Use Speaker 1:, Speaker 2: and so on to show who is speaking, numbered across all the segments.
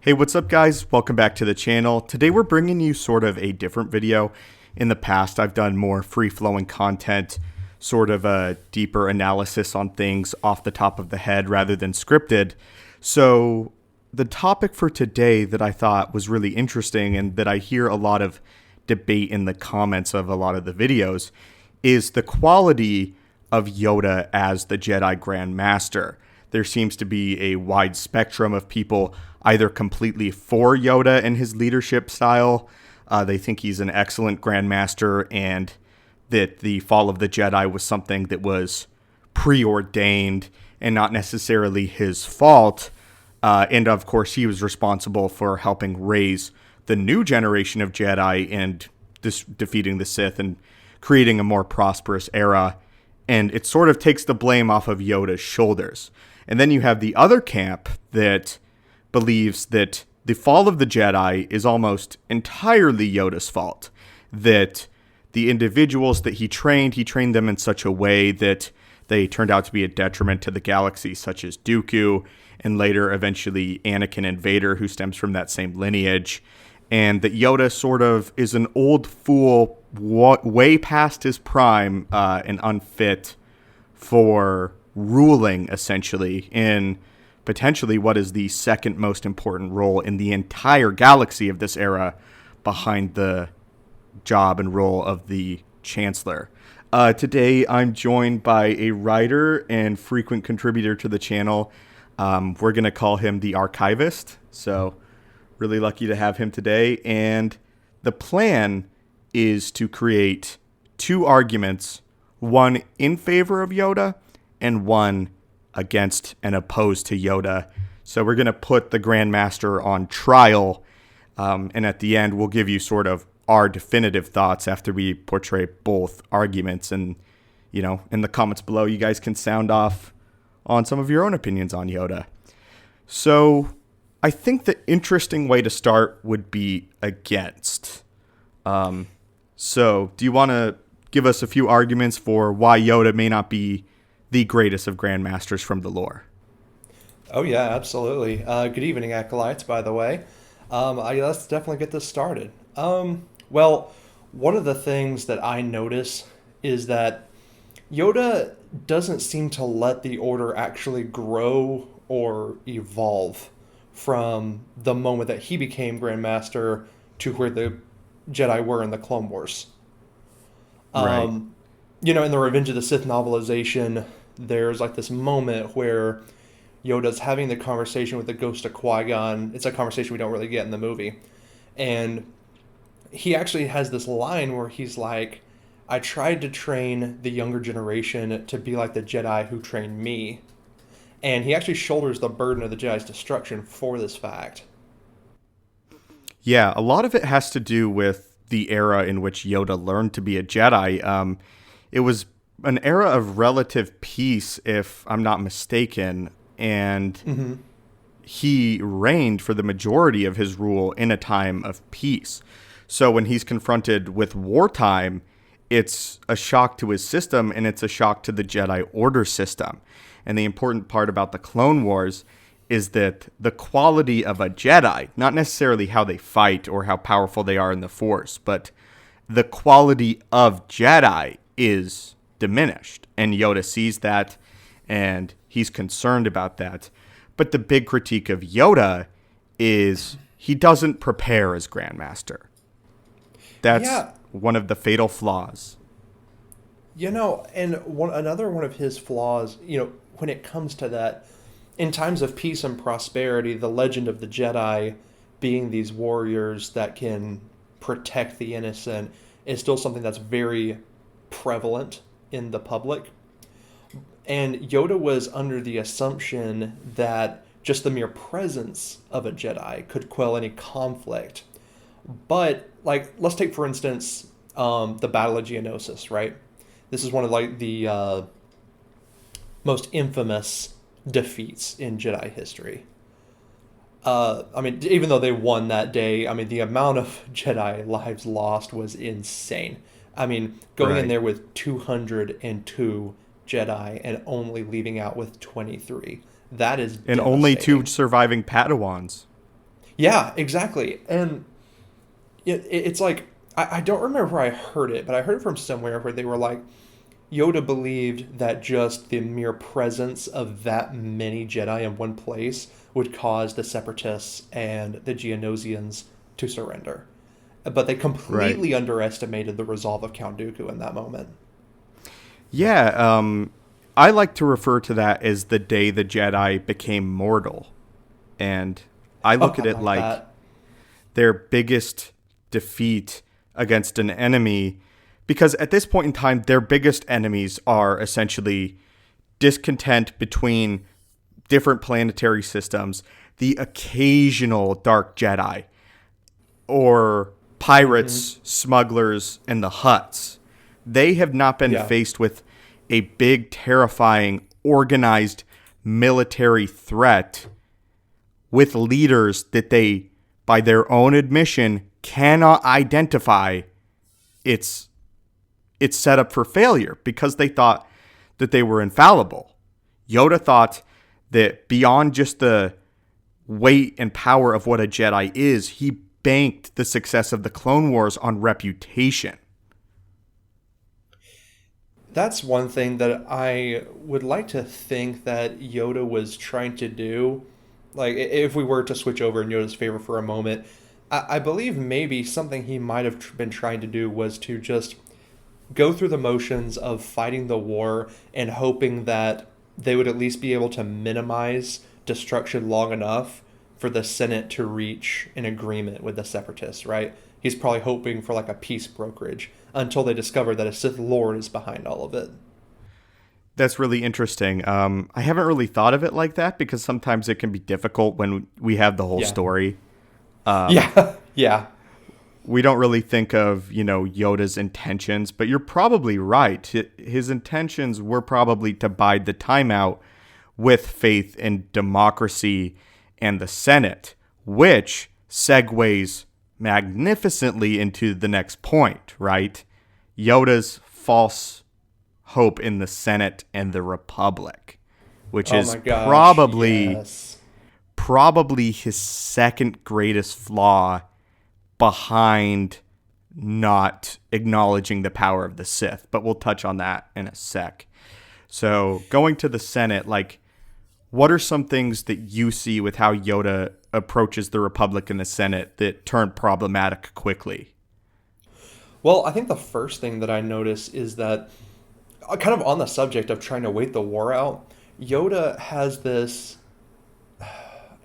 Speaker 1: Hey, what's up guys? Welcome back to the channel. Today we're bringing you sort of a different video. In the past, I've done more free-flowing content, sort of a deeper analysis on things off the top of the head rather than scripted. So the topic for today that I thought was really interesting and that I hear a lot of debate in the comments of a lot of the videos is the quality of Yoda as the Jedi Grandmaster. There seems to be a wide spectrum of people either completely for Yoda and his leadership style. They think he's an excellent Grandmaster and that the fall of the Jedi was something that was preordained and not necessarily his fault. And of course, he was responsible for helping raise the new generation of Jedi and defeating the Sith and creating a more prosperous era. And it sort of takes the blame off of Yoda's shoulders. And then you have the other camp that believes that the fall of the Jedi is almost entirely Yoda's fault. That the individuals that he trained them in such a way that they turned out to be a detriment to the galaxy, such as Dooku, and later eventually Anakin and Vader, who stems from that same lineage. And that Yoda sort of is an old fool way past his prime and unfit for ruling, essentially, in potentially what is the second most important role in the entire galaxy of this era, behind the job and role of the Chancellor. Today, I'm joined by a writer and frequent contributor to the channel. We're going to call him the Archivist, so really lucky to have him today. And the plan is to create two arguments, one in favor of Yoda and one against and opposed to Yoda. So we're going to put the Grandmaster on trial, and at the end we'll give you sort of our definitive thoughts after we portray both arguments. And, you know, in the comments below, you guys can sound off on some of your own opinions on Yoda. So I think the interesting way to start would be against. So do you want to give us a few arguments for why Yoda may not be the greatest of Grandmasters from the lore?
Speaker 2: Oh yeah, absolutely. Good evening, acolytes. By the way, let's definitely get this started. Well, one of the things that I notice is that Yoda doesn't seem to let the Order actually grow or evolve from the moment that he became Grandmaster to where the Jedi were in the Clone Wars.
Speaker 1: Right.
Speaker 2: You know, in the Revenge of the Sith novelization, there's like this moment where Yoda's having the conversation with the ghost of Qui-Gon. It's a conversation we don't really get in the movie. And he actually has this line where he's like, I tried to train the younger generation to be like the Jedi who trained me. And he actually shoulders the burden of the Jedi's destruction for this fact.
Speaker 1: Yeah, a lot of it has to do with the era in which Yoda learned to be a Jedi. It was an era of relative peace, if I'm not mistaken, and he reigned for the majority of his rule in a time of peace. So when he's confronted with wartime, it's a shock to his system, and it's a shock to the Jedi Order system. And the important part about the Clone Wars is that the quality of a Jedi, not necessarily how they fight or how powerful they are in the Force, but the quality of Jedi is diminished. And Yoda sees that, and he's concerned about that. But the big critique of Yoda is he doesn't prepare as Grandmaster. That's one of the fatal flaws.
Speaker 2: You know, and another one of his flaws, you know, when it comes to that, in times of peace and prosperity, the legend of the Jedi being these warriors that can protect the innocent is still something that's very prevalent in the public. And Yoda was under the assumption that just the mere presence of a Jedi could quell any conflict. But, like, let's take, for instance, the Battle of Geonosis, right? This is one of, like, the most infamous defeats in Jedi history. I mean, even though they won that day, I mean, the amount of Jedi lives lost was insane. I mean, going in there with 202 Jedi and only leaving out with 23. That is
Speaker 1: And only two
Speaker 2: devastating.
Speaker 1: surviving Padawans.
Speaker 2: Yeah, exactly. And it's like, I don't remember where I heard it, but I heard it from somewhere where they were like, Yoda believed that just the mere presence of that many Jedi in one place would cause the Separatists and the Geonosians to surrender. But they
Speaker 1: Right.
Speaker 2: completely underestimated the resolve of Count Dooku in that moment.
Speaker 1: Yeah, I like to refer to that as the day the Jedi became mortal. And I
Speaker 2: Oh,
Speaker 1: look
Speaker 2: I
Speaker 1: at it
Speaker 2: like
Speaker 1: like
Speaker 2: that.
Speaker 1: their biggest defeat against an enemy, because at this point in time, their biggest enemies are essentially discontent between different planetary systems, the occasional dark Jedi, or
Speaker 2: Mm-hmm.
Speaker 1: pirates, smugglers, and the Hutts. They have not been
Speaker 2: Yeah.
Speaker 1: faced with a big, terrifying, organized military threat with leaders that they, by their own admission, cannot identify. It's set up for failure because they thought that they were infallible. Yoda thought that beyond just the weight and power of what a Jedi is, he banked the success of the Clone Wars on reputation.
Speaker 2: That's one thing that I would like to think that Yoda was trying to do. Like, if we were to switch over in Yoda's favor for a moment, I believe maybe something he might have been trying to do was to just go through the motions of fighting the war and hoping that they would at least be able to minimize destruction long enough for the Senate to reach an agreement with the Separatists, right? He's probably hoping for like a peace brokerage until they discover that a Sith Lord is behind all of it.
Speaker 1: That's really interesting. I haven't really thought of it like that because sometimes it can be difficult when we have the whole
Speaker 2: Yeah.
Speaker 1: story.
Speaker 2: Yeah. Yeah.
Speaker 1: We don't really think of, Yoda's intentions, but you're probably right. His intentions were probably to bide the time out with faith in democracy and the Senate, which segues magnificently into the next point, right? Yoda's false hope in the Senate and the Republic, which
Speaker 2: Oh
Speaker 1: is
Speaker 2: my gosh.
Speaker 1: probably
Speaker 2: Yes.
Speaker 1: probably his second greatest flaw behind not acknowledging the power of the Sith, but we'll touch on that in a sec. So, going to the Senate, like, what are some things that you see with how Yoda approaches the Republic and the Senate that turn problematic quickly?
Speaker 2: Well, I think the first thing that I notice is that, kind of on the subject of trying to wait the war out, Yoda has this,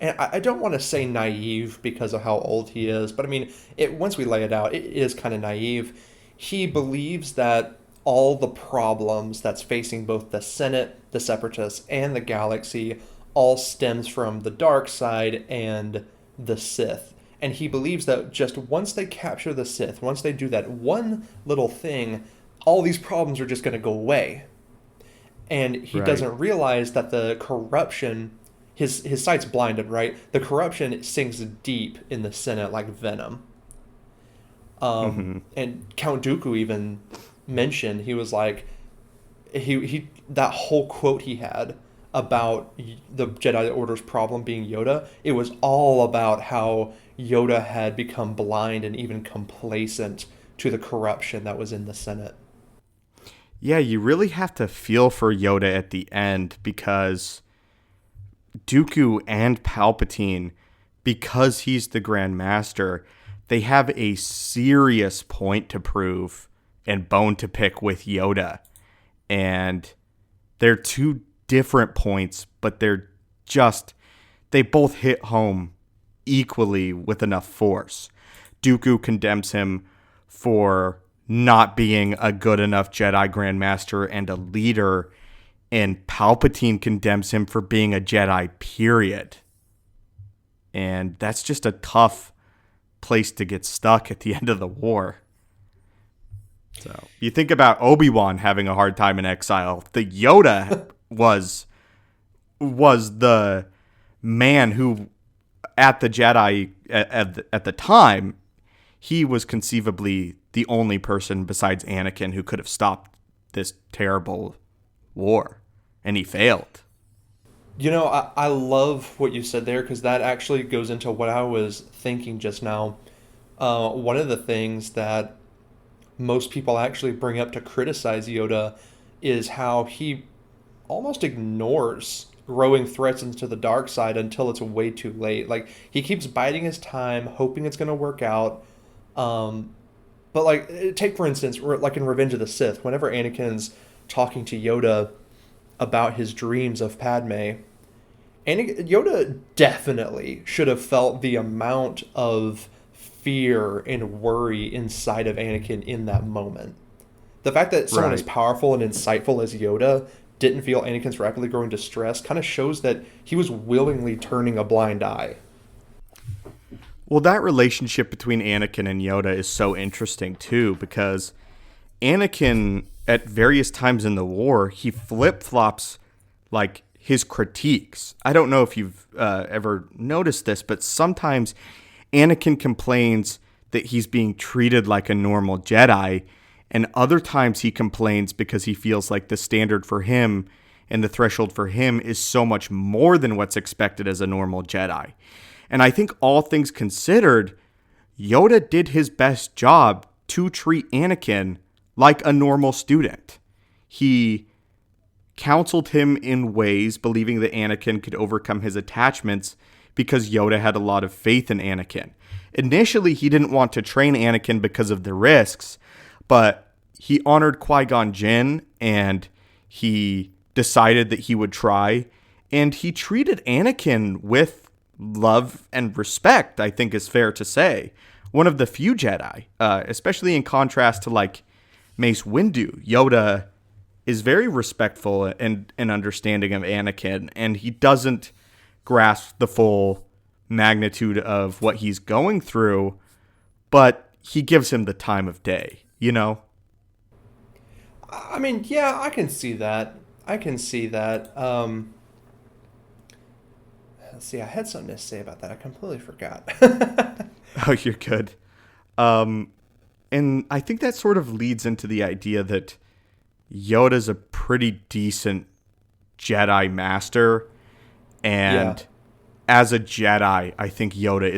Speaker 2: and I don't want to say naive because of how old he is, but I mean, once we lay it out, it is kind of naive. He believes that all the problems that's facing both the Senate, the Separatists, and the galaxy all stems from the dark side and the Sith. And he believes that just once they capture the Sith, once they do that one little thing, all these problems are just going to go away. And he
Speaker 1: Right.
Speaker 2: doesn't realize that the corruption, his sight's blinded, right? The corruption sinks deep in the Senate like venom.
Speaker 1: Mm-hmm.
Speaker 2: And Count Dooku even mentioned, he was like, he that whole quote he had about the Jedi Order's problem being Yoda, it was all about how Yoda had become blind and even complacent to the corruption that was in the Senate.
Speaker 1: Yeah, you really have to feel for Yoda at the end because Dooku and Palpatine, because he's the Grandmaster, they have a serious point to prove and bone to pick with Yoda. And they're two different points, but they both hit home equally with enough force. Dooku condemns him for not being a good enough Jedi Grandmaster and a leader, and Palpatine condemns him for being a Jedi, period. And that's just a tough place to get stuck at the end of the war. So you think about Obi-Wan having a hard time in exile. The Yoda was the man who, at the Jedi at the time, he was conceivably the only person besides Anakin who could have stopped this terrible war, and he failed.
Speaker 2: I love what you said there because that actually goes into what I was thinking just now. One of the things that most people actually bring up to criticize Yoda is how he almost ignores growing threats into the dark side until it's way too late. Like he keeps biding his time, hoping it's going to work out. Um, but like, take for instance, like in Revenge of the Sith, whenever Anakin's talking to Yoda about his dreams of Padme, Yoda definitely should have felt the amount of fear and worry inside of Anakin in that moment. The fact that someone as
Speaker 1: Right.
Speaker 2: powerful and insightful as Yoda didn't feel Anakin's rapidly growing distress kind of shows that he was willingly turning a blind eye.
Speaker 1: Well, that relationship between Anakin and Yoda is so interesting too, because Anakin, at various times in the war, he flip flops like his critiques. I don't know if you've ever noticed this, but sometimes Anakin complains that he's being treated like a normal Jedi, and other times he complains because he feels like the standard for him and the threshold for him is so much more than what's expected as a normal Jedi. And I think all things considered, Yoda did his best job to treat Anakin like a normal student. He counseled him in ways, believing that Anakin could overcome his attachments because Yoda had a lot of faith in Anakin. Initially, he didn't want to train Anakin because of the risks, but he honored Qui-Gon Jinn and he decided that he would try. And he treated Anakin with love and respect, I think is fair to say. One of the few Jedi, especially in contrast to like Mace Windu. Yoda is very respectful and understanding of Anakin, and he doesn't grasp the full magnitude of what he's going through, but he gives him the time of day, you know?
Speaker 2: I mean, yeah, I can see that. I can see that. Let's see, I had something to say about that. I completely forgot.
Speaker 1: Oh, you're good. Um, and I think that sort of leads into the idea that Yoda's a pretty decent Jedi master,
Speaker 2: Yeah.
Speaker 1: and as a Jedi, I think Yoda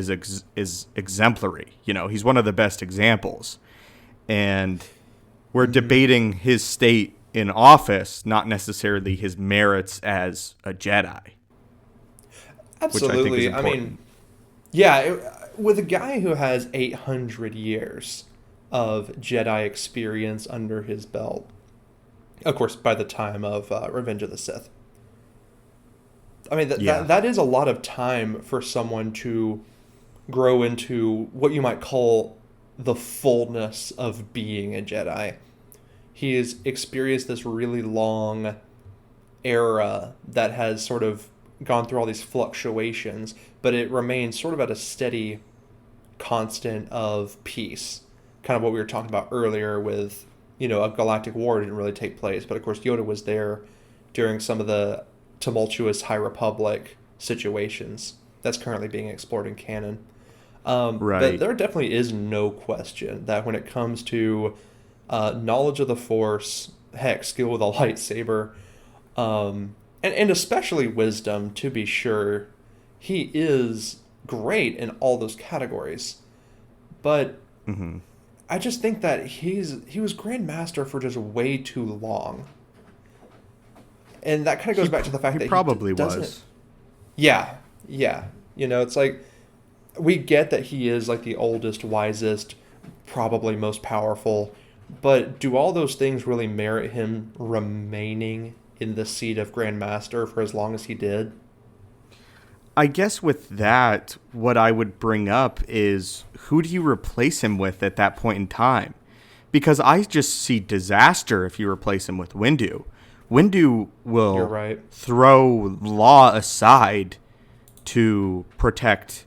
Speaker 1: is exemplary. You know, he's one of the best examples, and we're
Speaker 2: Hmm.
Speaker 1: debating his state in office, not necessarily his merits as a Jedi, which I think is
Speaker 2: Absolutely. I mean,
Speaker 1: important.
Speaker 2: yeah, with a guy who has 800 years of Jedi experience under his belt, of course, by the time of Revenge of the Sith. I mean,
Speaker 1: Yeah.
Speaker 2: that is a lot of time for someone to grow into what you might call the fullness of being a Jedi. He has experienced this really long era that has sort of gone through all these fluctuations, but it remains sort of at a steady constant of peace. Kind of what we were talking about earlier with, a galactic war didn't really take place, but of course Yoda was there during some of the tumultuous High Republic situations that's currently being explored in canon. But
Speaker 1: Right.
Speaker 2: there definitely is no question that when it comes to knowledge of the Force, heck, skill with a lightsaber, and especially wisdom, to be sure, he is great in all those categories. But
Speaker 1: Hmm.
Speaker 2: I just think that he was Grandmaster for just way too long, and that kind of goes back to the fact
Speaker 1: He
Speaker 2: that
Speaker 1: probably
Speaker 2: doesn't.
Speaker 1: was.
Speaker 2: Yeah, yeah. It's like we get that he is like the oldest, wisest, probably most powerful, but do all those things really merit him remaining in the seat of Grandmaster for as long as he did?
Speaker 1: I guess with that, what I would bring up is who do you replace him with at that point in time? Because I just see disaster if you replace him with Windu. Windu
Speaker 2: You're
Speaker 1: will
Speaker 2: right.
Speaker 1: throw law aside to protect,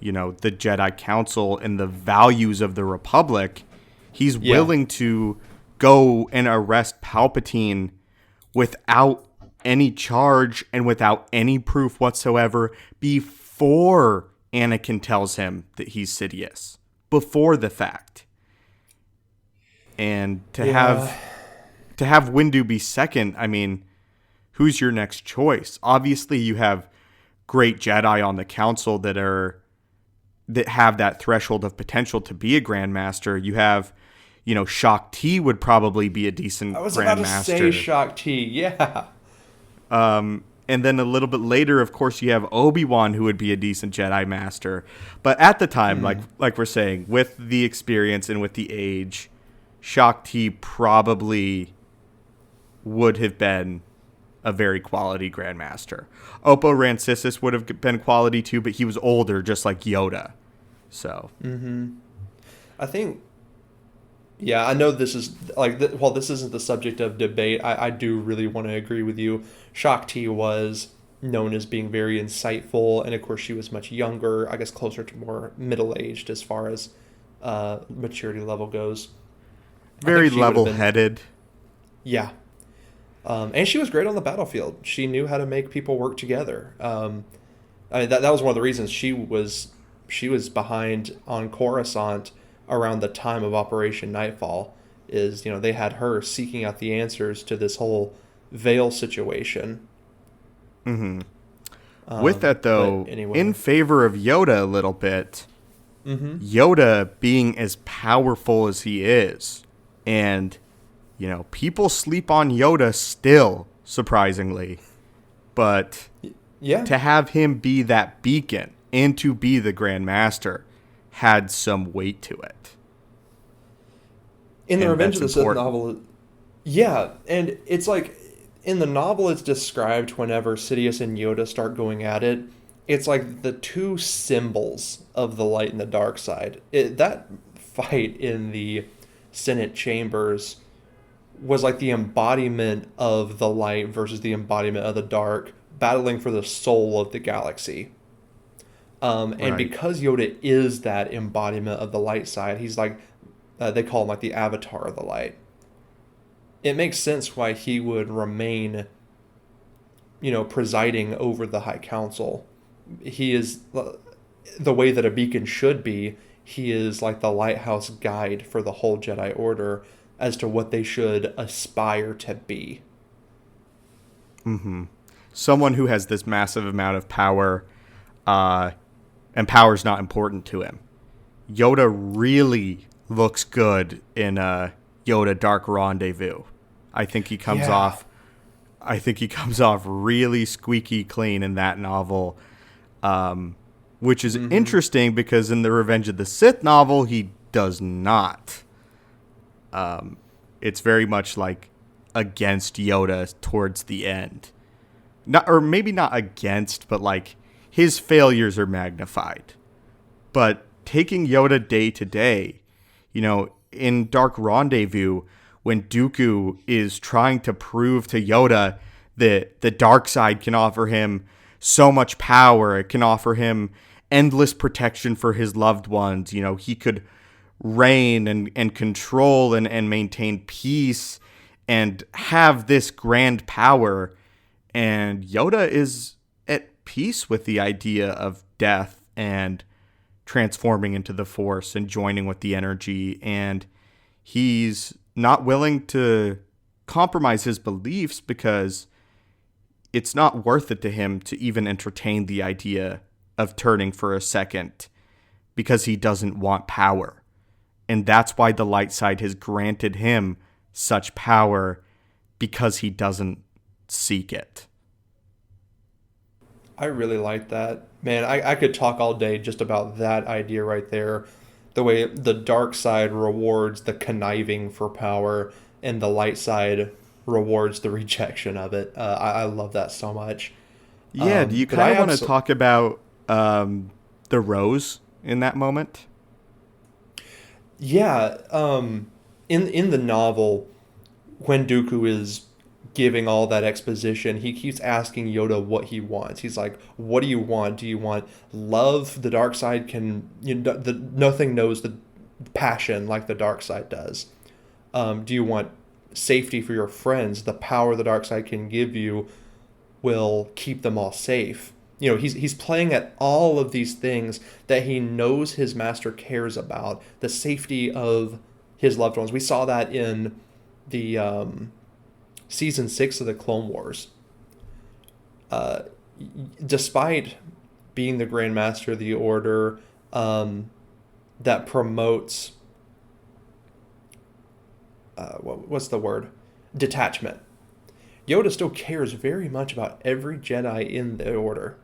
Speaker 1: the Jedi Council and the values of the Republic. He's
Speaker 2: Yeah.
Speaker 1: willing to go and arrest Palpatine without any charge and without any proof whatsoever before Anakin tells him that he's Sidious. Before the fact. And to
Speaker 2: Yeah.
Speaker 1: have Windu be second, I mean, who's your next choice? Obviously, you have great Jedi on the council that have that threshold of potential to be a Grandmaster. You have, Shaak Ti would probably be a decent Grandmaster.
Speaker 2: I was about to say Shaak Ti, yeah.
Speaker 1: And then a little bit later, of course, you have Obi-Wan, who would be a decent Jedi Master. But at the time, like we're saying, with the experience and with the age, Shaak Ti probably would have been a very quality Grandmaster. Oppo Rancisis would have been quality too, but he was older, just like Yoda. So,
Speaker 2: I think, yeah, I know this is while this isn't the subject of debate, I do really want to agree with you. Shaak Ti was known as being very insightful, and of course she was much younger, I guess closer to more middle-aged as far as maturity level goes.
Speaker 1: Very level-headed.
Speaker 2: Yeah. And she was great on the battlefield. She knew how to make people work together. I mean, that was one of the reasons she was behind on Coruscant around the time of Operation Nightfall. Is they had her seeking out the answers to this whole veil situation.
Speaker 1: With that though,
Speaker 2: anyway.
Speaker 1: In favor of Yoda a little bit, Yoda being as powerful as he is, and people sleep on Yoda still, surprisingly. But to have him be that beacon and to be the Grandmaster had some weight to it.
Speaker 2: In the Revenge of the Sith novel, yeah, and it's like, in the novel it's described whenever Sidious and Yoda start going at it, it's like the two symbols of the light and the dark side. That fight in the Senate chambers was like the embodiment of the light versus the embodiment of the dark, battling for the soul of the galaxy. And because Yoda is that embodiment of the light side, he's like, they call him like the avatar of the light. It makes sense why he would remain, presiding over the High Council. He is the way that a beacon should be. He is like the lighthouse guide for the whole Jedi Order as to what they should aspire to be.
Speaker 1: Someone who has this massive amount of power, and power's not important to him. Yoda really looks good in Yoda Dark Rendezvous. I think he comes off really squeaky clean in that novel, which is interesting because in the Revenge of the Sith novel he does not. It's very much like against Yoda towards the end. Maybe not against, but like his failures are magnified. But taking Yoda day to day, in Dark Rendezvous, when Dooku is trying to prove to Yoda that the dark side can offer him so much power, it can offer him endless protection for his loved ones. He could reign and control and maintain peace and have this grand power. And Yoda is at peace with the idea of death and transforming into the Force and joining with the energy. And he's not willing to compromise his beliefs because it's not worth it to him to even entertain the idea of turning for a second because he doesn't want power. And that's why the light side has granted him such power, because he doesn't seek it.
Speaker 2: I really like that. Man, I could talk all day just about that idea right there. The way the dark side rewards the conniving for power and the light side rewards the rejection of it. I love that so much.
Speaker 1: Yeah, do you kind of want to talk about the rose in that moment?
Speaker 2: Yeah, in the novel, when Dooku is giving all that exposition, he keeps asking Yoda what he wants. He's like, what do you want? Do you want love? The dark side can, nothing knows the passion like the dark side does. Do you want safety for your friends? The power the dark side can give you will keep them all safe. He's playing at all of these things that he knows his master cares about. The safety of his loved ones. We saw that in the season 6 of the Clone Wars. despite being the Grandmaster of the Order, that promotes what's the word? Detachment. Yoda still cares very much about every Jedi in the Order.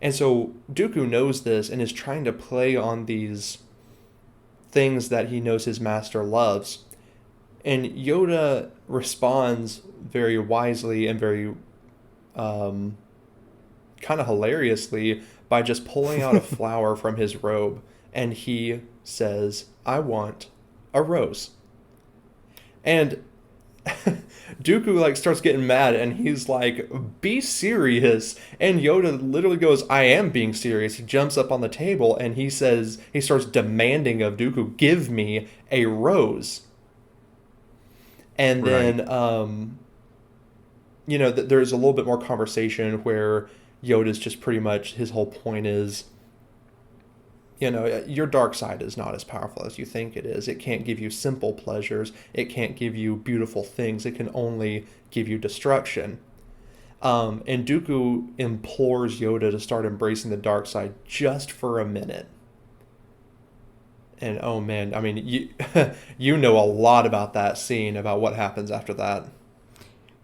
Speaker 2: And so Dooku knows this and is trying to play on these things that he knows his master loves. And Yoda responds very wisely and very kind of hilariously by just pulling out a flower from his robe. And he says, "I want a rose." And Dooku starts getting mad and he's like, "Be serious." And Yoda literally goes, "I am being serious." He jumps up on the table and he starts demanding of Dooku, "Give me a rose." And then, there's a little bit more conversation where Yoda's just pretty much, his whole point is, your dark side is not as powerful as you think it is. It can't give you simple pleasures. It can't give you beautiful things. It can only give you destruction. And Dooku implores Yoda to start embracing the dark side just for a minute. And oh man, I mean, you know a lot about that scene, about what happens after that.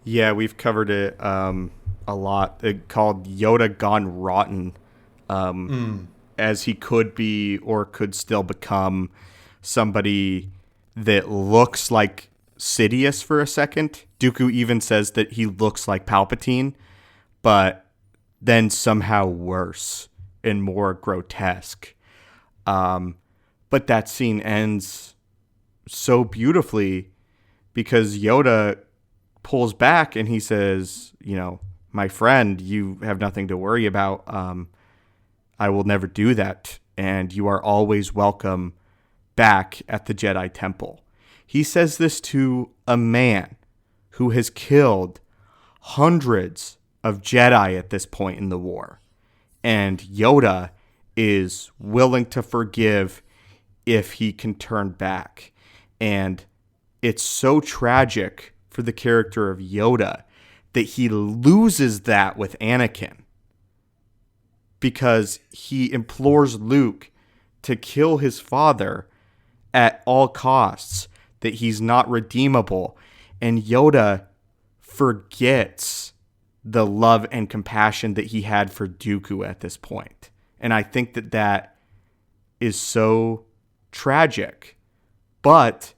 Speaker 1: Yeah, we've covered it a lot. Called Yoda Gone Rotten. As he could be or could still become somebody that looks like Sidious for a second. Dooku even says that he looks like Palpatine, but then somehow worse and more grotesque. But that scene ends so beautifully because Yoda pulls back and he says, "My friend, you have nothing to worry about. I will never do that, and you are always welcome back at the Jedi Temple." He says this to a man who has killed hundreds of Jedi at this point in the war. And Yoda is willing to forgive if he can turn back. And it's so tragic for the character of Yoda that he loses that with Anakin, because he implores Luke to kill his father at all costs, that he's not redeemable. And Yoda forgets the love and compassion that he had for Dooku at this point. And I think that is so tragic. But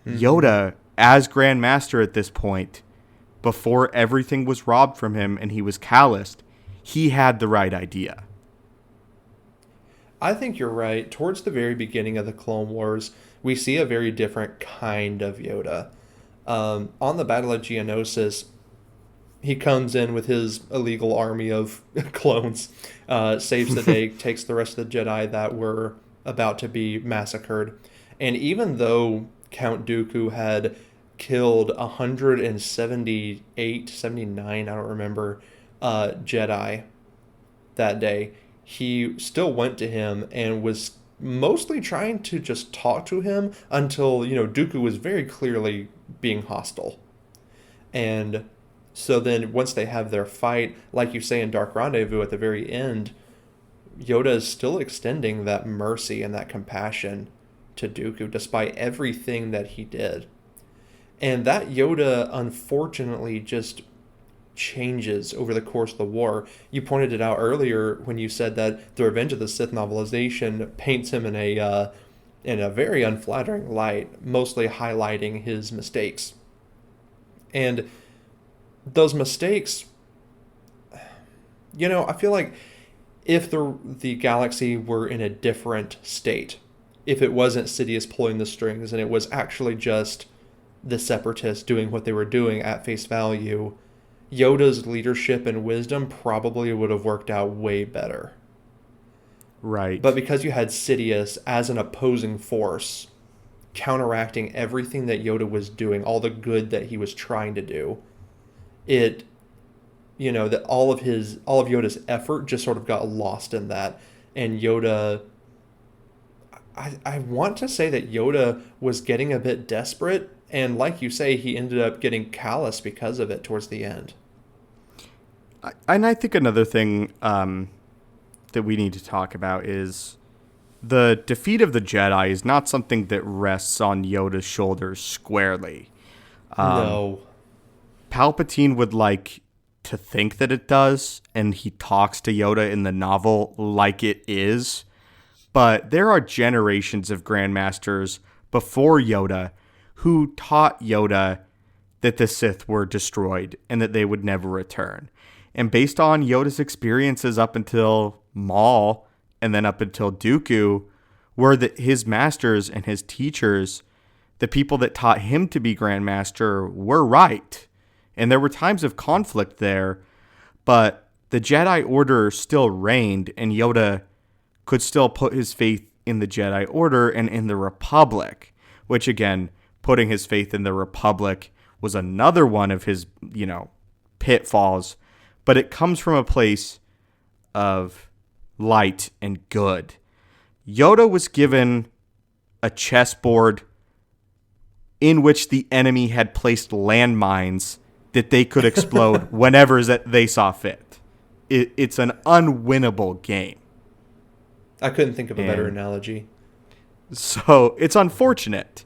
Speaker 1: Yoda, as Grandmaster at this point, before everything was robbed from him and he was calloused, he had the right idea.
Speaker 2: I think you're right. Towards the very beginning of the Clone Wars, we see a very different kind of Yoda. On the Battle of Geonosis, he comes in with his illegal army of clones, saves the day, takes the rest of the Jedi that were about to be massacred. And even though Count Dooku had killed 178, 79, I don't remember, Jedi that day, he still went to him and was mostly trying to just talk to him until, Dooku was very clearly being hostile. And so then once they have their fight, like you say in Dark Rendezvous at the very end, Yoda is still extending that mercy and that compassion to Dooku despite everything that he did. And that Yoda, unfortunately, just changes over the course of the war. You pointed it out earlier when you said that the Revenge of the Sith novelization paints him in a very unflattering light, mostly highlighting his mistakes. And those mistakes, I feel like if the galaxy were in a different state, if it wasn't Sidious pulling the strings and it was actually just the Separatists doing what they were doing at face value, Yoda's leadership and wisdom probably would have worked out way better.
Speaker 1: Right.
Speaker 2: But because you had Sidious as an opposing force, counteracting everything that Yoda was doing, all the good that he was trying to do, that all of Yoda's effort just sort of got lost in that. And Yoda, I want to say that Yoda was getting a bit desperate, and like you say, he ended up getting callous because of it towards the end.
Speaker 1: And I think another thing that we need to talk about is the defeat of the Jedi is not something that rests on Yoda's shoulders squarely.
Speaker 2: No.
Speaker 1: Palpatine would like to think that it does, and he talks to Yoda in the novel like it is. But there are generations of Grandmasters before Yoda who taught Yoda that the Sith were destroyed and that they would never return. And based on Yoda's experiences up until Maul and then up until Dooku, were that his masters and his teachers, the people that taught him to be Grandmaster, were right. And there were times of conflict there, but the Jedi Order still reigned, and Yoda could still put his faith in the Jedi Order and in the Republic, which again, putting his faith in the Republic was another one of his, pitfalls, but it comes from a place of light and good. Yoda was given a chessboard in which the enemy had placed landmines that they could explode whenever that they saw fit. It's an unwinnable game.
Speaker 2: I couldn't think of a better analogy.
Speaker 1: So it's unfortunate.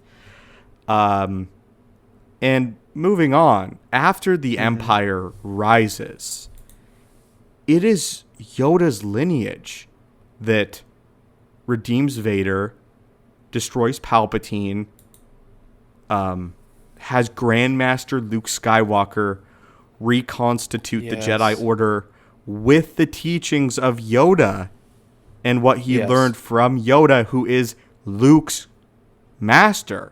Speaker 1: And moving on, after the Empire rises, it is Yoda's lineage that redeems Vader, destroys Palpatine, has Grandmaster Luke Skywalker reconstitute the Jedi Order with the teachings of Yoda and what he learned from Yoda, who is Luke's master,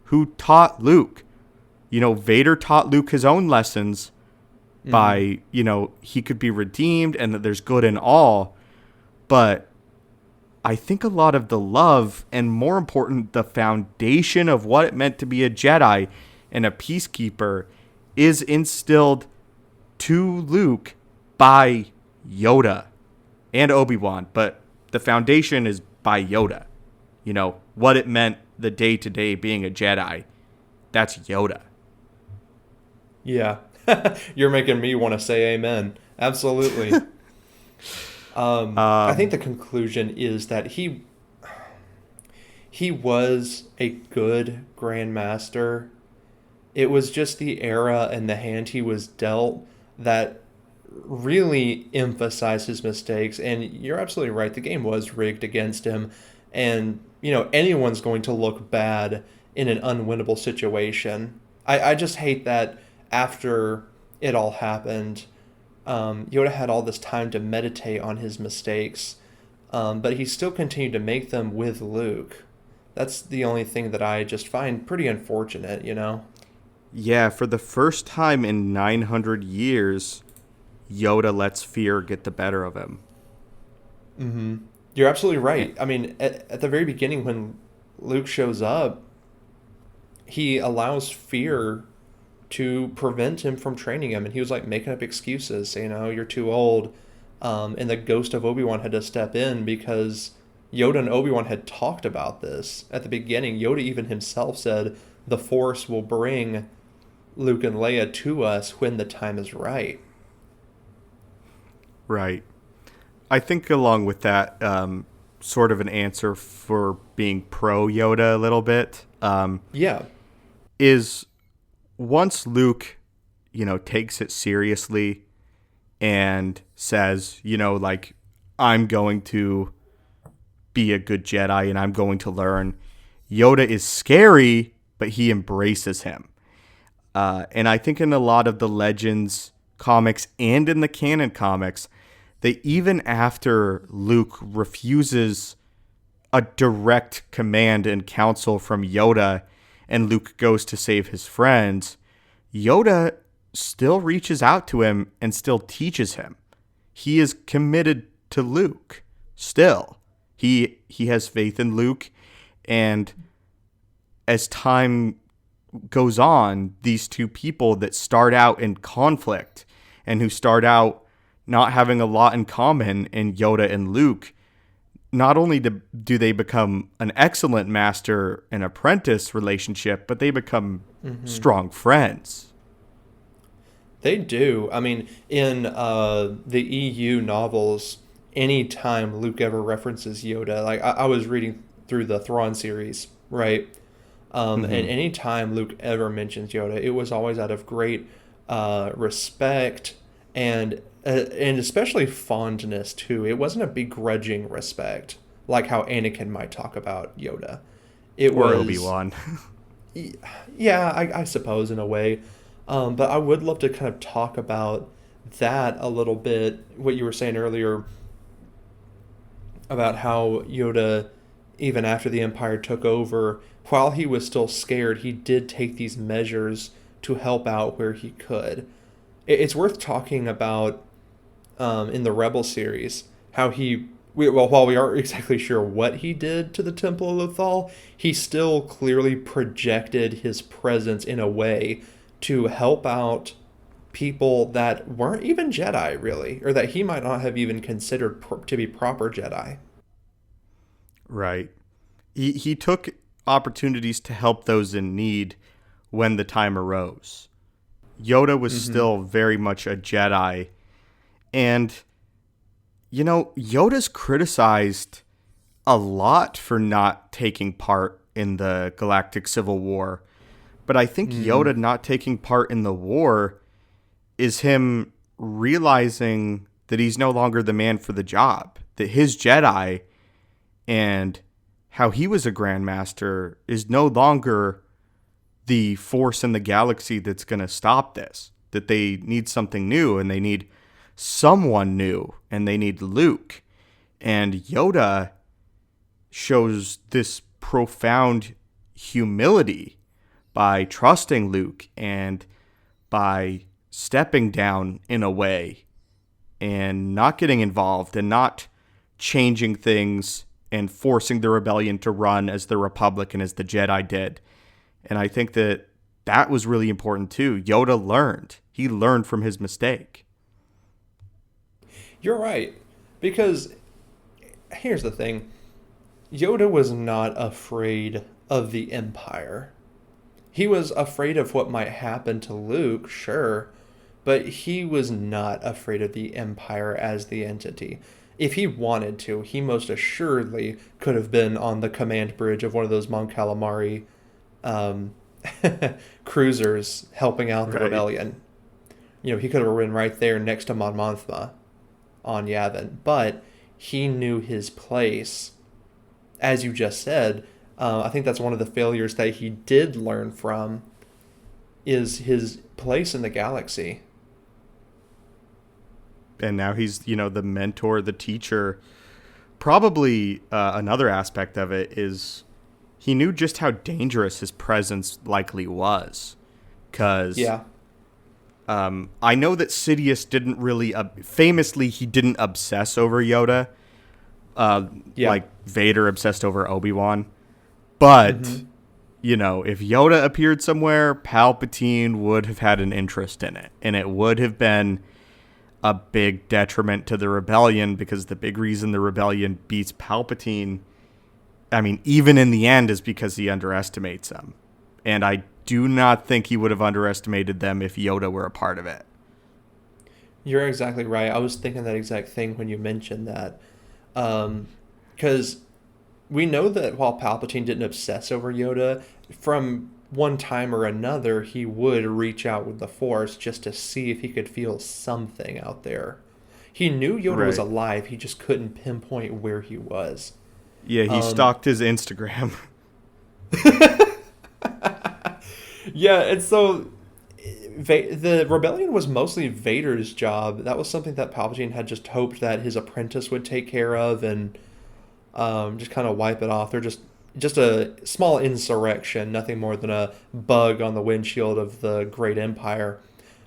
Speaker 1: who taught Luke. Vader taught Luke his own lessons by, he could be redeemed and that there's good in all. But I think a lot of the love and, more important, the foundation of what it meant to be a Jedi and a peacekeeper is instilled to Luke by Yoda and Obi-Wan. But the foundation is by Yoda. What it meant the day-to-day being a Jedi, that's Yoda.
Speaker 2: Yeah. You're making me want to say amen. Absolutely. I think the conclusion is that he was a good Grandmaster. It was just the era and the hand he was dealt that really emphasized his mistakes. And you're absolutely right. The game was rigged against him. And, anyone's going to look bad in an unwinnable situation. I just hate that after it all happened, Yoda had all this time to meditate on his mistakes, but he still continued to make them with Luke. That's the only thing that I just find pretty unfortunate,
Speaker 1: Yeah, for the first time in 900 years, Yoda lets fear get the better of him.
Speaker 2: Mm-hmm. You're absolutely right. I mean, at the very beginning when Luke shows up, he allows fear to prevent him from training him. And he was like making up excuses, saying, you're too old. And the ghost of Obi-Wan had to step in because Yoda and Obi-Wan had talked about this. At the beginning, Yoda even himself said, the Force will bring Luke and Leia to us when the time is right.
Speaker 1: Right. I think along with that, sort of an answer for being pro Yoda a little bit. Is once Luke, takes it seriously and says, I'm going to be a good Jedi and I'm going to learn. Yoda is scary, but he embraces him. And I think in a lot of the Legends comics and in the canon comics, that even after Luke refuses a direct command and counsel from Yoda and Luke goes to save his friends, Yoda still reaches out to him and still teaches him. He is committed to Luke still. He has faith in Luke, and as time goes on, these two people that start out in conflict and who start out not having a lot in common in Yoda and Luke, not only do they become an excellent master and apprentice relationship, but they become strong friends.
Speaker 2: They do. I mean, in the EU novels, anytime Luke ever references Yoda, like I was reading through the Thrawn series, right? And
Speaker 1: Hmm.
Speaker 2: anytime Luke ever mentions Yoda, it was always out of great respect and especially fondness too. It wasn't a begrudging respect like how Anakin might talk about Yoda. It
Speaker 1: Or
Speaker 2: was,
Speaker 1: Obi-Wan.
Speaker 2: yeah, I suppose in a way. But I would love to kind of talk about that a little bit. What you were saying earlier about how Yoda, even after the Empire took over, while he was still scared, he did take these measures to help out where he could. It's worth talking about in the Rebel series how well, while we aren't exactly sure what he did to the Temple of Lothal, he still clearly projected his presence in a way to help out people that weren't even Jedi, really, or that he might not have even considered to be proper Jedi.
Speaker 1: Right. He took opportunities to help those in need when the time arose. Yoda was
Speaker 2: Mm-hmm.
Speaker 1: still very much a Jedi. And, Yoda's criticized a lot for not taking part in the Galactic Civil War. But I think
Speaker 2: Mm.
Speaker 1: Yoda not taking part in the war is him realizing that he's no longer the man for the job, that his Jedi and how he was a Grandmaster is no longer the force in the galaxy that's going to stop this. That they need something new and they need someone new and they need Luke. And Yoda shows this profound humility by trusting Luke and by stepping down in a way and not getting involved and not changing things and forcing the rebellion to run as the Republic and as the Jedi did. And I think that that was really important too. Yoda learned. He learned from his mistake.
Speaker 2: You're right. Because here's the thing, Yoda was not afraid of the Empire. He was afraid of what might happen to Luke, sure, but he was not afraid of the Empire as the entity. If he wanted to, he most assuredly could have been on the command bridge of one of those Mon Calamari um, cruisers helping out the
Speaker 1: Right.
Speaker 2: rebellion. He could have been right there next to Mon Mothma on Yavin, but he knew his place. As you just said, I think that's one of the failures that he did learn from is his place in the galaxy.
Speaker 1: And now he's, the mentor, the teacher. Probably another aspect of it is he knew just how dangerous his presence likely was. Because
Speaker 2: Yeah,
Speaker 1: I know that Sidious didn't really, famously, he didn't obsess over Yoda,
Speaker 2: yeah.
Speaker 1: like Vader obsessed over Obi-Wan. But,
Speaker 2: Mm-hmm.
Speaker 1: if Yoda appeared somewhere, Palpatine would have had an interest in it. And it would have been a big detriment to the rebellion because the big reason the rebellion beats Palpatine, I mean, even in the end, is because he underestimates them. And I do not think he would have underestimated them if Yoda were a part of it.
Speaker 2: You're exactly right. I was thinking that exact thing when you mentioned that. Because we know that while Palpatine didn't obsess over Yoda, from one time or another, he would reach out with the Force just to see if he could feel something out there. He knew Yoda was
Speaker 1: Right.
Speaker 2: alive, he just couldn't pinpoint where he was.
Speaker 1: Yeah, he
Speaker 2: Um,
Speaker 1: stalked his Instagram.
Speaker 2: yeah, and so the rebellion was mostly Vader's job. That was something that Palpatine had just hoped that his apprentice would take care of and just kind of wipe it off. They're just a small insurrection, nothing more than a bug on the windshield of the great empire.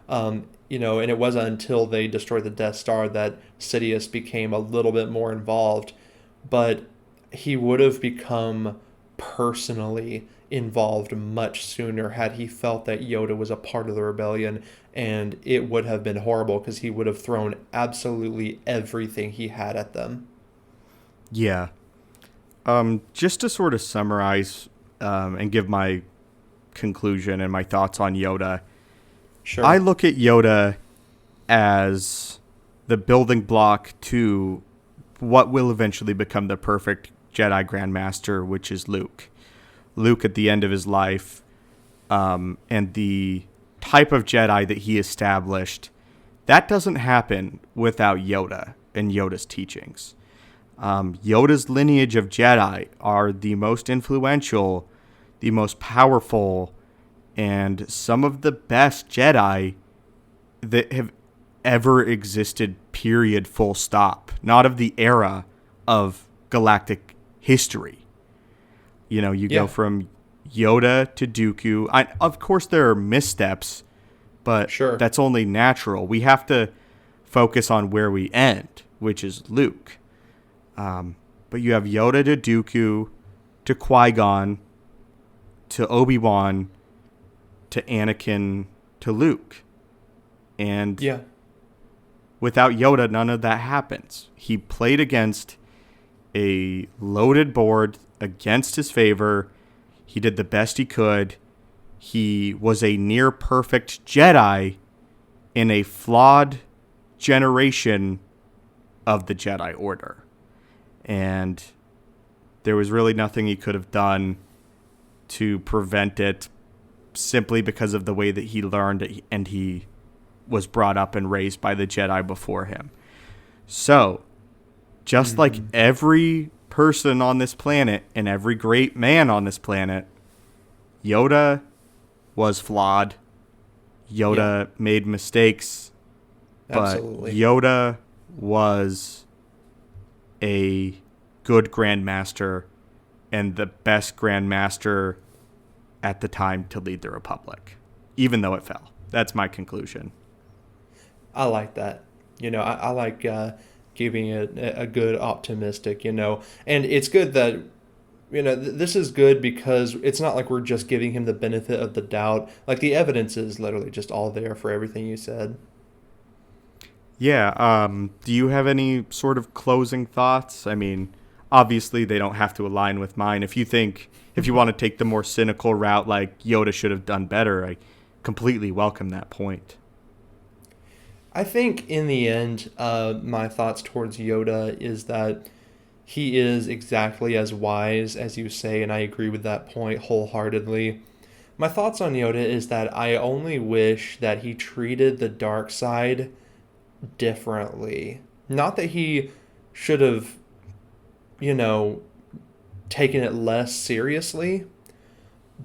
Speaker 2: And it wasn't until they destroyed the Death Star that Sidious became a little bit more involved. But he would have become personally involved much sooner had he felt that Yoda was a part of the rebellion, and it would have been horrible because he would have thrown absolutely everything he had at them.
Speaker 1: Yeah. Just to sort of summarize and give my conclusion and my thoughts on Yoda,
Speaker 2: Sure.
Speaker 1: I look at Yoda as the building block to what will eventually become the perfect Jedi Grandmaster, which is Luke. Luke at the end of his life, and the type of Jedi that he established, that doesn't happen without Yoda and Yoda's teachings. Yoda's lineage of Jedi are the most influential, the most powerful, and some of the best Jedi that have ever existed, period, full stop. Not of the era of galactic history. You know, you go from Yoda to Dooku. Of course, there are missteps, but
Speaker 2: Sure.
Speaker 1: that's only natural. We have to focus on where we end, which is Luke. But you have Yoda to Dooku, to Qui-Gon, to Obi-Wan, to Anakin, to Luke. And without Yoda, none of that happens. He played against a loaded board, against his favor. He did the best he could. He was a near perfect Jedi in a flawed generation of the Jedi Order. And there was really nothing he could have done to prevent it, simply because of the way that he learned and he was brought up and raised by the Jedi before him. So, just like every person on this planet and every great man on this planet, Yoda was flawed. Yoda made mistakes.
Speaker 2: Absolutely.
Speaker 1: But Yoda was a good Grandmaster and the best Grandmaster at the time to lead the Republic, even though it fell. That's my conclusion.
Speaker 2: I like that. You know, I like giving it a good optimistic, you know, and it's good that, you know, this is good because it's not like we're just giving him the benefit of the doubt. Like, the evidence is literally just all there for everything you said.
Speaker 1: Yeah. Do you have any sort of closing thoughts? I mean, obviously they don't have to align with mine. If you want to take the more cynical route, like Yoda should have done better, I completely welcome that point.
Speaker 2: I think in the end, my thoughts towards Yoda is that he is exactly as wise as you say, and I agree with that point wholeheartedly. My thoughts on Yoda is that I only wish that he treated the dark side differently. Not that he should have, you know, taken it less seriously,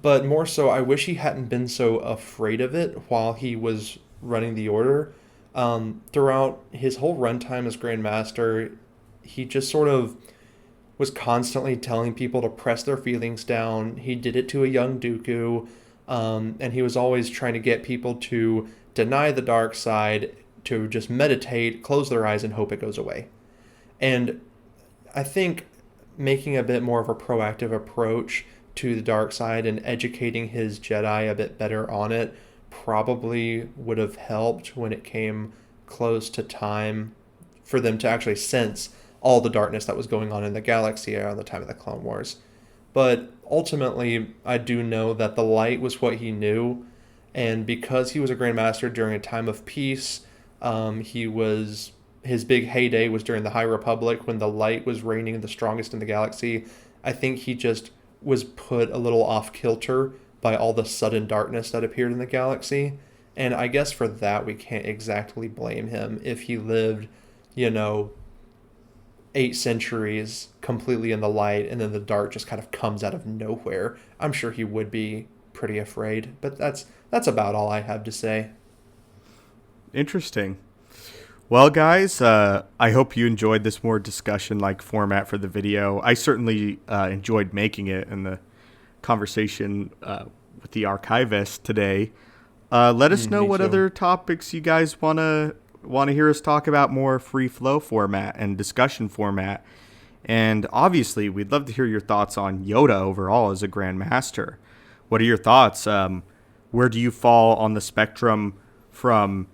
Speaker 2: but more so I wish he hadn't been so afraid of it while he was running the Order. Throughout his whole runtime as Grandmaster, he just sort of was constantly telling people to press their feelings down. He did it to a young Dooku, and he was always trying to get people to deny the dark side, to just meditate, close their eyes, and hope it goes away. And I think making a bit more of a proactive approach to the dark side and educating his Jedi a bit better on it probably would have helped when it came close to time for them to actually sense all the darkness that was going on in the galaxy around the time of the Clone Wars. But ultimately, I do know that the light was what he knew, and because he was a Grandmaster during a time of peace, his big heyday was during the High Republic when the light was reigning the strongest in the galaxy. I think he just was put a little off kilter by all the sudden darkness that appeared in the galaxy. And I guess for that, we can't exactly blame him if he lived, 8 centuries completely in the light and then the dark just kind of comes out of nowhere. I'm sure he would be pretty afraid, but that's about all I have to say.
Speaker 1: Interesting. Well, guys, I hope you enjoyed this more discussion-like format for the video. I certainly enjoyed making it, and the conversation with the archivist today. Let us know what other topics you guys want to hear us talk about, more free flow format and discussion format. And obviously, we'd love to hear your thoughts on Yoda overall as a Grandmaster. What are your thoughts? Where do you fall on the spectrum from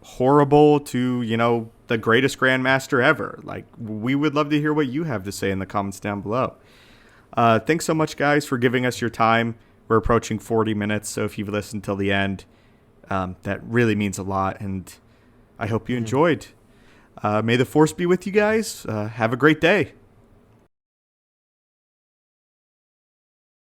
Speaker 1: horrible to, the greatest Grandmaster ever? Like, we would love to hear what you have to say in the comments down below. Thanks so much, guys, for giving us your time. We're approaching 40 minutes, so if you've listened till the end, That really means a lot, and I hope you enjoyed. May the Force be with you guys. Have a great day.